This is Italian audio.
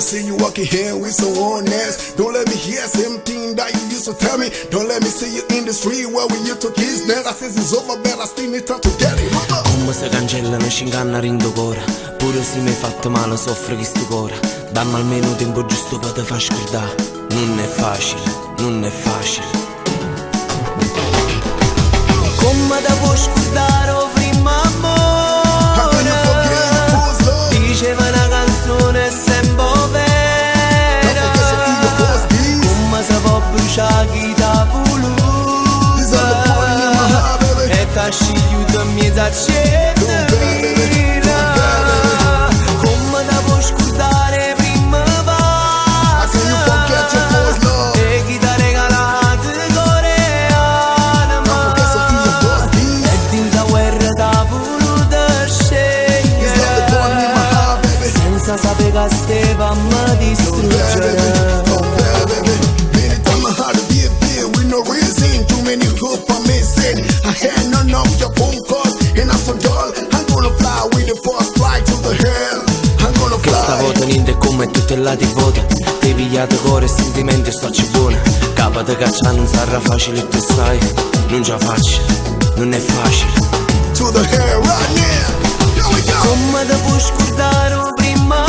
see you walking here with someone else. Don't let me hear same thing that you used to tell me. Don't let me see you in the street where we used to kiss. Then I says it's over, but I still need time to get it. Come se cancellano ci inganna rindo cora. Pure se mi hai fatto male soffre chi sto cora. Dammi almeno tempo giusto per te far scordare. Non è facile, non è facile. Come te puoi scordare o prima amore? Diceva una canzone sempre vera. Come se può bruciare chi t'ha voluto e t'ha scigliuto in mezzo a cento mila. Come te puoi scordare prima passa e chi t'ha regalato coreana e tinta guerra t'ha voluto scegliere senza sapere che steva mi distruggere. Too many good for me said I had none of your phone calls and I'm so dull. I'm gonna fly with the first flight to the hell. I'm gonna fly. Che stavolta niente come tutte la ti vota. Ti pigliate cuore e sentimenti e stacci buona. Capa te caccia non sarà facile e tu sai. Non ce la faccio, non è facile. To the hell right now. Here we go. Come te puoi scordare prima